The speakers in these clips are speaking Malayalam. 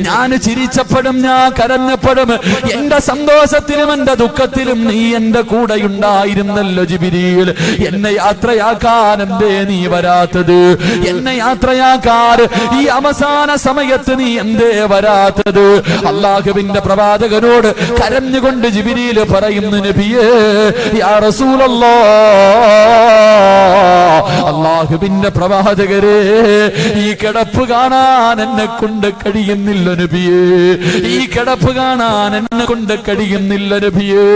ഞാൻ ചിരിച്ചപ്പോഴും ഞാൻ കരഞ്ഞപ്പോഴും എന്റെ സന്തോഷത്തിലും എന്റെ ദുഃഖത്തിലും നീ എന്റെ കൂടെ ഉണ്ടായിരുന്നല്ലോ ജിബ്രീൽ. എന്നെ യാത്രയാക്കാൻ എന്തേ നീ വരാത്തത്? എന്നെ യാത്രയാക്കാൻ ഈ അവസാന സമയത്ത് നീ എന്തേ വരാത്തത്? അല്ലാഹുവിന്റെ പ്രവാചകനോട് കരഞ്ഞുകൊണ്ട് ജിബ്രീൽ പറയുന്നു, നബിയേ യാ റസൂലല്ലാഹ്, അല്ലാഹുവിന്റെ പ്രവാചകരെ, ഈ കിടപ്പ് കാണാൻ എന്നെ കൊണ്ട് കഴിയുന്നില്ല നബിയേ, ഈ കിടപ്പ് കാണാൻ എന്നെ കൊണ്ട് കഴിയുന്നില്ല നബിയേ.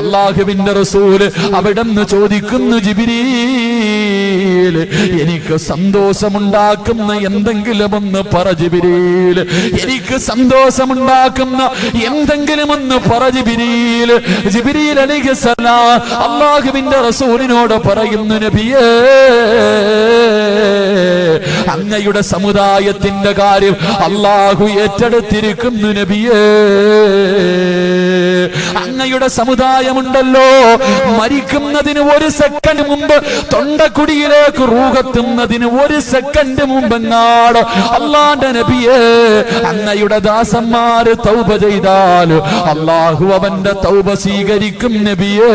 അല്ലാഹുവിന്റെ റസൂൽ അവിടെന്ന് ചോദിക്കുന്നു, ജിബ്രീൽ എനിക്ക് സന്തോഷമുണ്ടാക്കുന്ന എന്തെങ്കിലും ഒന്ന് പറ ജിബ്രീൽ, എനിക്ക് സന്തോഷമുണ്ടാക്കുന്ന എന്തെങ്കിലും ഒന്ന് പറ ജിബ്രീൽ. ജിബ്രീൽ അലൈഹിസ്സലാം അല്ലാഹുവിന്റെ റസൂലിനോട് പറയുന്നു, നബിയേ അങ്ങയുടെ സമുദായത്തിന്റെ കാര്യം അല്ലാഹു ഏറ്റെടുത്തിരിക്കുന്നു നബിയേ. അങ്ങയുടെ സമുദായമുണ്ടല്ലോ, മരിക്കുന്നതിന് ഒരു സെക്കൻഡ് മുമ്പ് തൊണ്ടക്കുടിയിലേക്ക് റൂഹെത്തുന്നതിന് ഒരു സെക്കൻഡ് മുമ്പെങ്ങാട് അല്ലാഹുവിന്റെ നബിയേ അങ്ങയുടെ ദാസന്മാര് തൗബ ചെയ്താൽ അല്ലാഹു അവന്റെ തൗബ സ്വീകരിക്കും നബിയേ.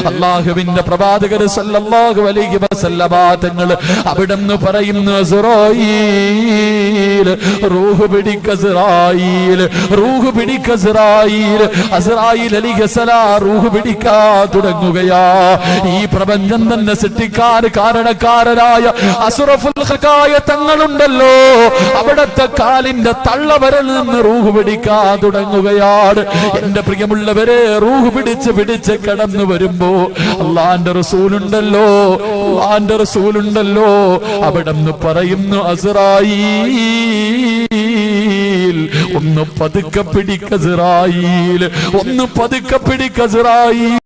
അല്ലാഹുവിന്റെ പ്രവാചകർ സല്ലല്ലാഹു അലൈഹി വസല്ലമ തങ്ങൾ അവിടെന്ന് പറയുന്നു, അസ്റായീൽ റൂഹ് പിടിക്ക, അസ്റായീൽ റൂഹ് പിടിക്ക, അസ്റായീൽ. അസ്റായീൽ അലൈഹിസ്സലാം റൂഹ് പിടിക്കാൻ തുടങ്ങുകയാ. ഈ പ്രപഞ്ചം തന്നെ സൃഷ്ടിക്കാൻ കാരണക്കാരനായ അസ്റഫുൽ ഖൽഖായ തങ്ങളുണ്ടല്ലോ, അവിടത്തെ കാലിന്റെ തള്ളവരൽ നിന്ന് റൂഹ് പിടിക്കാൻ തുടങ്ങുകയാണ്. എന്റെ പ്രിയമുള്ളവരെ, റൂഹ് പിടിച്ച് കടന്നു വരുമ്പോ അല്ലാഹുവിന്റെ റസൂലുണ്ടല്ലോ, അല്ലാഹുവിന്റെ റസൂലുണ്ടല്ലോ, അവിടെന്ന് പറയുന്നു, അസ്റായീൽ ഒന്ന് പതുക്കെ പിടിക്ക, അസ്റായീൽ ഒന്ന് പതുക്കെ പിടിക്ക, അസ്റായീൽ.